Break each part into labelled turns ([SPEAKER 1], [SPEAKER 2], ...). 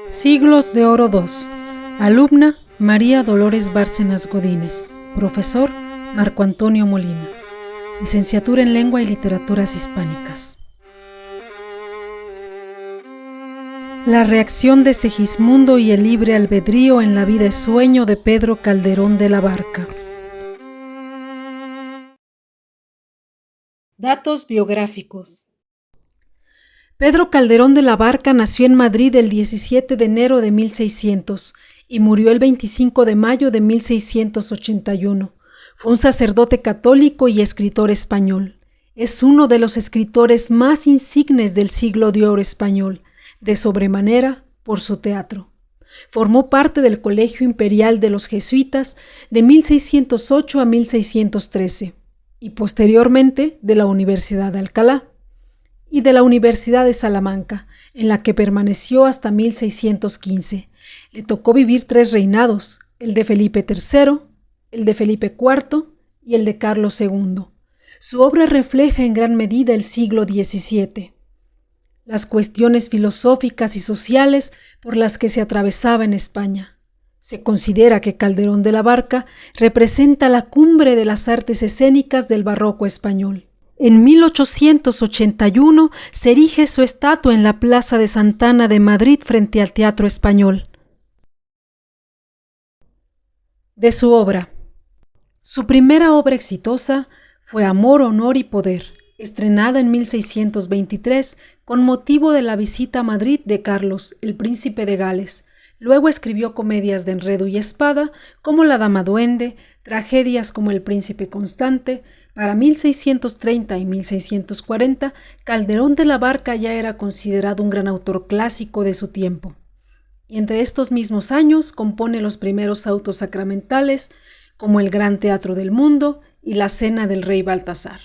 [SPEAKER 1] Siglos de Oro II. Alumna María Dolores Bárcenas Godínez. Profesor Marco Antonio Molina. Licenciatura en Lengua y Literaturas Hispánicas. La reacción de Segismundo y el libre albedrío en La vida es sueño de Pedro Calderón de la Barca. Datos biográficos. Pedro Calderón de la Barca nació en Madrid el 17 de enero de 1600 y murió el 25 de mayo de 1681. Fue un sacerdote católico y escritor español. Es uno de los escritores más insignes del siglo de oro español, de sobremanera por su teatro. Formó parte del Colegio Imperial de los Jesuitas de 1608 a 1613 y posteriormente de la Universidad de Alcalá y de la Universidad de Salamanca, en la que permaneció hasta 1615. Le tocó vivir 3 reinados, el de Felipe III, el de Felipe IV y el de Carlos II. Su obra refleja en gran medida el siglo XVII, las cuestiones filosóficas y sociales por las que se atravesaba en España. Se considera que Calderón de la Barca representa la cumbre de las artes escénicas del barroco español. En 1881 se erige su estatua en la Plaza de Santana de Madrid frente al Teatro Español. De su obra. Su primera obra exitosa fue Amor, Honor y Poder, estrenada en 1623 con motivo de la visita a Madrid de Carlos, el príncipe de Gales. Luego escribió comedias de enredo y espada como La Dama Duende, tragedias como El Príncipe Constante. Para 1630 y 1640, Calderón de la Barca ya era considerado un gran autor clásico de su tiempo. Y entre estos mismos años compone los primeros autos sacramentales, como El Gran Teatro del Mundo y La Cena del Rey Baltasar.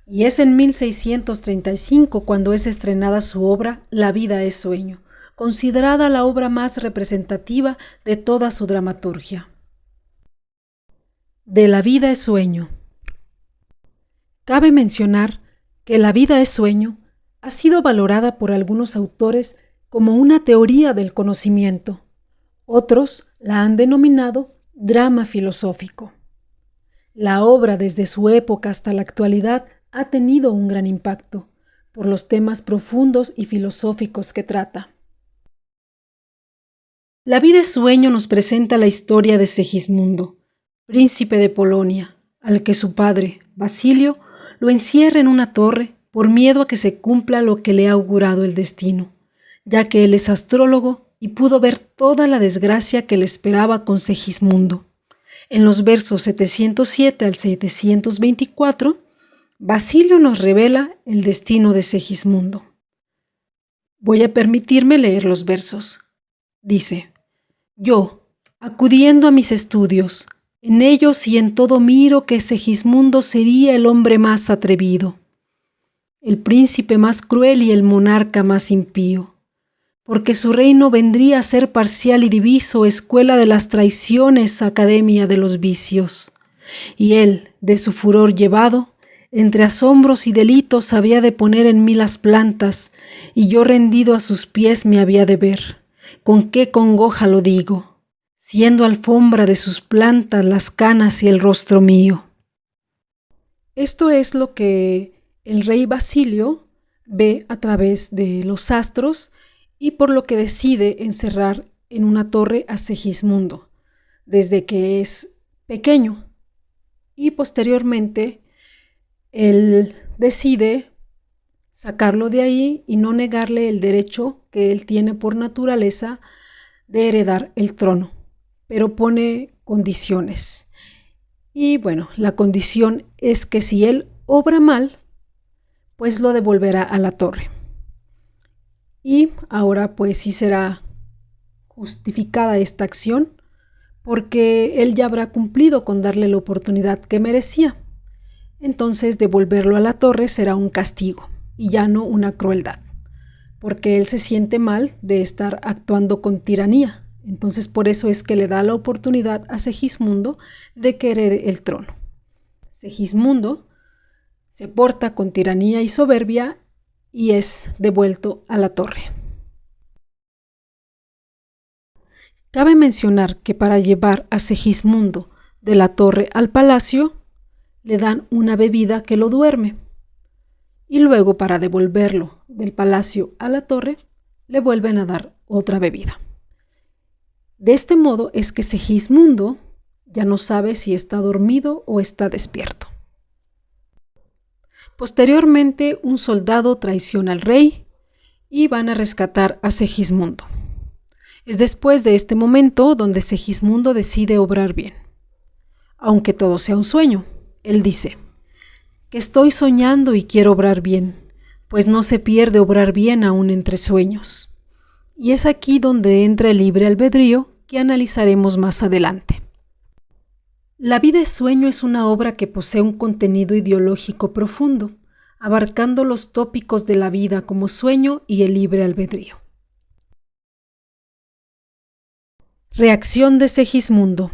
[SPEAKER 1] Y es en 1635 cuando es estrenada su obra La vida es sueño, considerada la obra más representativa de toda su dramaturgia. De La vida es sueño. Cabe mencionar que La vida es sueño ha sido valorada por algunos autores como una teoría del conocimiento. Otros la han denominado drama filosófico. La obra desde su época hasta la actualidad ha tenido un gran impacto por los temas profundos y filosóficos que trata. La vida es sueño nos presenta la historia de Segismundo, príncipe de Polonia, al que su padre, Basilio, lo encierra en una torre por miedo a que se cumpla lo que le ha augurado el destino, ya que él es astrólogo y pudo ver toda la desgracia que le esperaba con Segismundo. En los versos 707 al 724, Basilio nos revela el destino de Segismundo. Voy a permitirme leer los versos. Dice: yo, acudiendo a mis estudios, en ellos y en todo miro que Segismundo sería el hombre más atrevido, el príncipe más cruel y el monarca más impío, porque su reino vendría a ser parcial y diviso, escuela de las traiciones, academia de los vicios. Y él, de su furor llevado, entre asombros y delitos había de poner en mí las plantas, y yo rendido a sus pies me había de ver. ¿Con qué congoja lo digo? Siendo alfombra de sus plantas las canas y el rostro mío. Esto es lo que el rey Basilio ve a través de los astros y por lo que decide encerrar en una torre a Segismundo, desde que es pequeño. Y posteriormente él decide sacarlo de ahí y no negarle el derecho que él tiene por naturaleza de heredar el trono, pero pone condiciones. Y bueno, la condición es que si él obra mal, pues lo devolverá a la torre. Y ahora pues sí será justificada esta acción, porque él ya habrá cumplido con darle la oportunidad que merecía. Entonces devolverlo a la torre será un castigo y ya no una crueldad, porque él se siente mal de estar actuando con tiranía. Entonces por eso es que le da la oportunidad a Segismundo de que herede el trono. Segismundo se porta con tiranía y soberbia y es devuelto a la torre. Cabe mencionar que para llevar a Segismundo de la torre al palacio, le dan una bebida que lo duerme, y luego para devolverlo del palacio a la torre, le vuelven a dar otra bebida. De este modo es que Segismundo ya no sabe si está dormido o está despierto. Posteriormente, un soldado traiciona al rey y van a rescatar a Segismundo. Es después de este momento donde Segismundo decide obrar bien. Aunque todo sea un sueño, él dice que estoy soñando y quiero obrar bien, pues no se pierde obrar bien aún entre sueños. Y es aquí donde entra el libre albedrío que analizaremos más adelante. La vida es sueño es una obra que posee un contenido ideológico profundo, abarcando los tópicos de la vida como sueño y el libre albedrío. Reacción de Segismundo.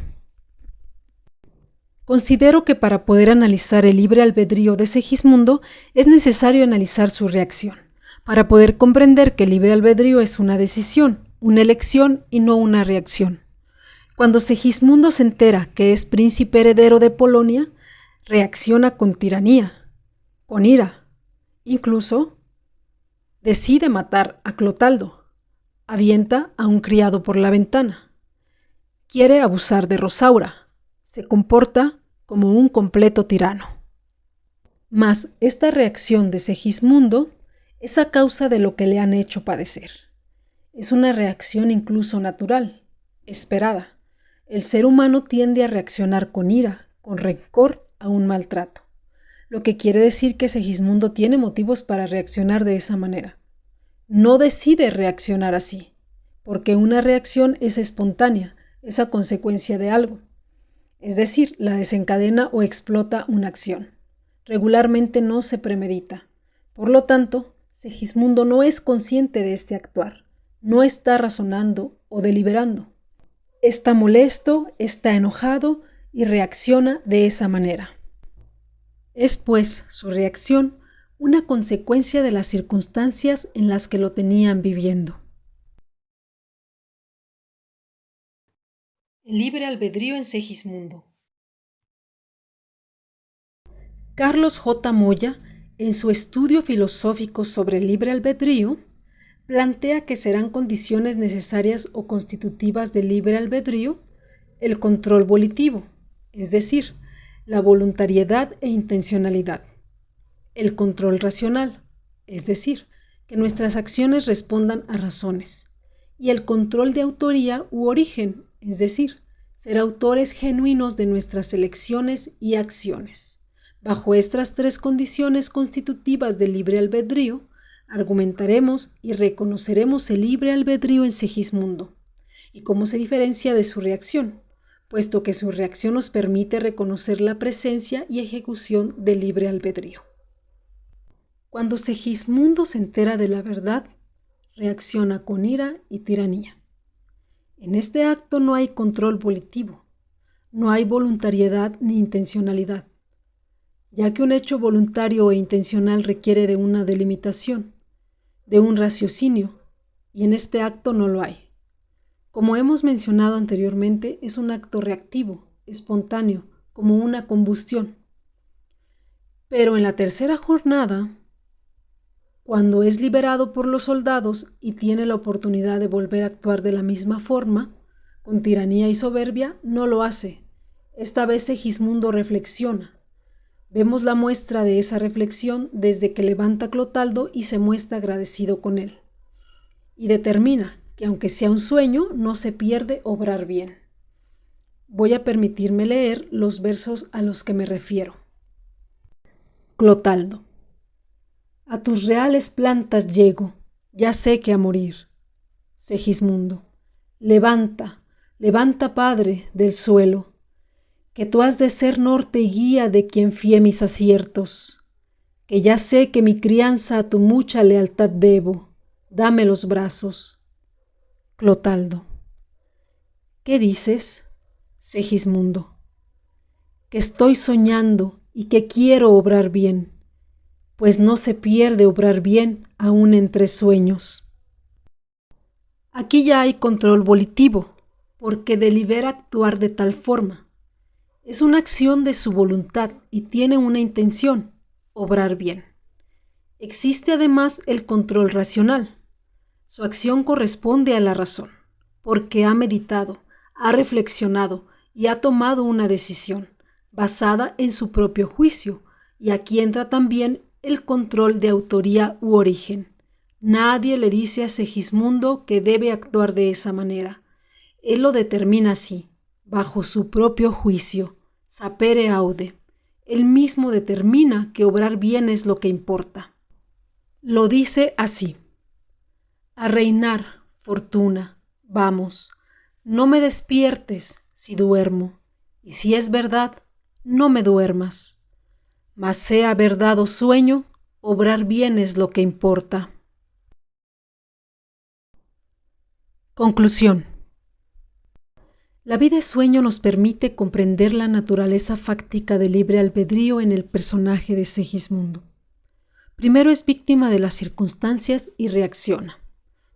[SPEAKER 1] Considero que para poder analizar el libre albedrío de Segismundo es necesario analizar su reacción, para poder comprender que el libre albedrío es una decisión, una elección y no una reacción. Cuando Segismundo se entera que es príncipe heredero de Polonia, reacciona con tiranía, con ira. Incluso decide matar a Clotaldo, avienta a un criado por la ventana, quiere abusar de Rosaura, se comporta como un completo tirano. Mas esta reacción de Segismundo es a causa de lo que le han hecho padecer. Es una reacción incluso natural, esperada. El ser humano tiende a reaccionar con ira, con rencor a un maltrato, lo que quiere decir que Segismundo tiene motivos para reaccionar de esa manera. No decide reaccionar así, porque una reacción es espontánea, es a consecuencia de algo. Es decir, la desencadena o explota una acción. Regularmente no se premedita. Por lo tanto, Segismundo no es consciente de este actuar, no está razonando o deliberando. Está molesto, está enojado y reacciona de esa manera. Es, pues, su reacción una consecuencia de las circunstancias en las que lo tenían viviendo. El libre albedrío en Segismundo. Carlos J. Moya, en su estudio filosófico sobre el libre albedrío, plantea que serán condiciones necesarias o constitutivas del libre albedrío el control volitivo, es decir, la voluntariedad e intencionalidad, el control racional, es decir, que nuestras acciones respondan a razones, y el control de autoría u origen, es decir, ser autores genuinos de nuestras elecciones y acciones. Bajo estas tres condiciones constitutivas del libre albedrío, argumentaremos y reconoceremos el libre albedrío en Segismundo y cómo se diferencia de su reacción, puesto que su reacción nos permite reconocer la presencia y ejecución del libre albedrío. Cuando Segismundo se entera de la verdad, reacciona con ira y tiranía. En este acto no hay control volitivo, no hay voluntariedad ni intencionalidad, ya que un hecho voluntario e intencional requiere de una delimitación, de un raciocinio, y en este acto no lo hay. Como hemos mencionado anteriormente, es un acto reactivo, espontáneo, como una combustión. Pero en la tercera jornada, cuando es liberado por los soldados y tiene la oportunidad de volver a actuar de la misma forma, con tiranía y soberbia, no lo hace. Esta vez Segismundo reflexiona. Vemos la muestra de esa reflexión desde que levanta a Clotaldo y se muestra agradecido con él. Y determina que aunque sea un sueño, no se pierde obrar bien. Voy a permitirme leer los versos a los que me refiero. Clotaldo. A tus reales plantas llego, ya sé que a morir. Segismundo. Levanta, levanta, Padre, del suelo, que tú has de ser norte y guía de quien fié mis aciertos, que ya sé que mi crianza a tu mucha lealtad debo, dame los brazos. Clotaldo. ¿Qué dices? Segismundo. Que estoy soñando y que quiero obrar bien, pues no se pierde obrar bien aún entre sueños. Aquí ya hay control volitivo, porque delibera actuar de tal forma. Es una acción de su voluntad y tiene una intención, obrar bien. Existe además el control racional. Su acción corresponde a la razón, porque ha meditado, ha reflexionado y ha tomado una decisión, basada en su propio juicio, y aquí entra también el control de autoría u origen. Nadie le dice a Segismundo que debe actuar de esa manera. Él lo determina así, bajo su propio juicio, sapere aude. Él mismo determina que obrar bien es lo que importa. Lo dice así: a reinar, fortuna, vamos, no me despiertes si duermo, y si es verdad, no me duermas. Mas sea verdad o sueño, obrar bien es lo que importa. Conclusión. La vida sueño nos permite comprender la naturaleza fáctica del libre albedrío en el personaje de Segismundo. Primero es víctima de las circunstancias y reacciona,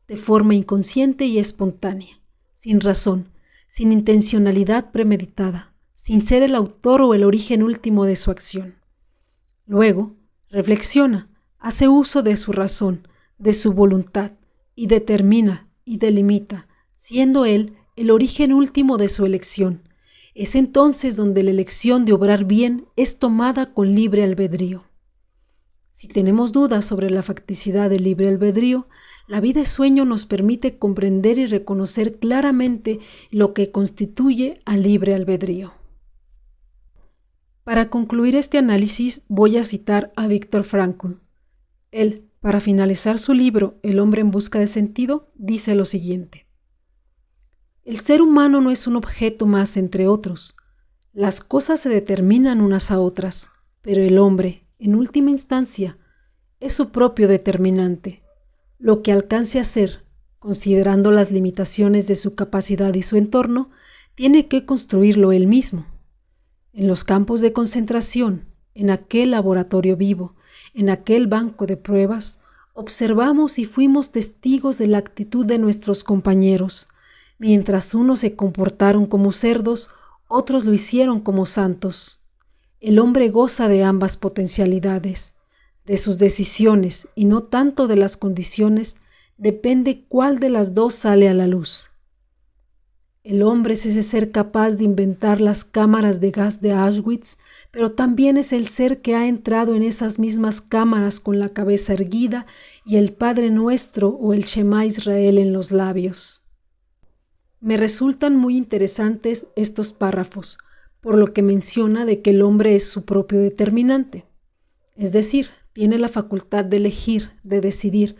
[SPEAKER 1] de forma inconsciente y espontánea, sin razón, sin intencionalidad premeditada, sin ser el autor o el origen último de su acción. Luego, reflexiona, hace uso de su razón, de su voluntad, y determina y delimita, siendo él el origen último de su elección. Es entonces donde la elección de obrar bien es tomada con libre albedrío. Si tenemos dudas sobre la facticidad del libre albedrío, la vida sueño nos permite comprender y reconocer claramente lo que constituye al libre albedrío. Para concluir este análisis voy a citar a Viktor Frankl. Él, para finalizar su libro El hombre en busca de sentido, dice lo siguiente: el ser humano no es un objeto más entre otros. Las cosas se determinan unas a otras, pero el hombre, en última instancia, es su propio determinante. Lo que alcance a ser, considerando las limitaciones de su capacidad y su entorno, tiene que construirlo él mismo. En los campos de concentración, en aquel laboratorio vivo, en aquel banco de pruebas, observamos y fuimos testigos de la actitud de nuestros compañeros. Mientras unos se comportaron como cerdos, otros lo hicieron como santos. El hombre goza de ambas potencialidades. De sus decisiones y no tanto de las condiciones depende cuál de las dos sale a la luz. El hombre es ese ser capaz de inventar las cámaras de gas de Auschwitz, pero también es el ser que ha entrado en esas mismas cámaras con la cabeza erguida y el Padre Nuestro o el Shema Israel en los labios. Me resultan muy interesantes estos párrafos, por lo que menciona de que el hombre es su propio determinante, es decir, tiene la facultad de elegir, de decidir,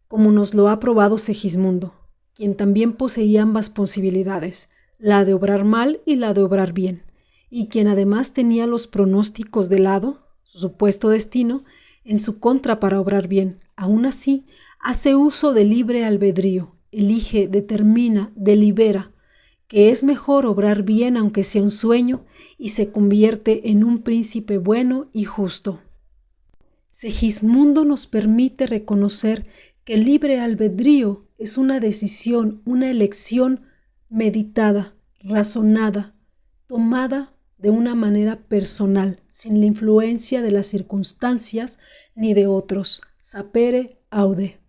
[SPEAKER 1] como nos lo ha probado Segismundo, quien también poseía ambas posibilidades, la de obrar mal y la de obrar bien, y quien además tenía los pronósticos del hado, su supuesto destino, en su contra para obrar bien. Aún así, hace uso del libre albedrío, elige, determina, delibera, que es mejor obrar bien aunque sea un sueño, y se convierte en un príncipe bueno y justo. Segismundo nos permite reconocer que el libre albedrío es una decisión, una elección meditada, razonada, tomada de una manera personal, sin la influencia de las circunstancias ni de otros. Sapere aude.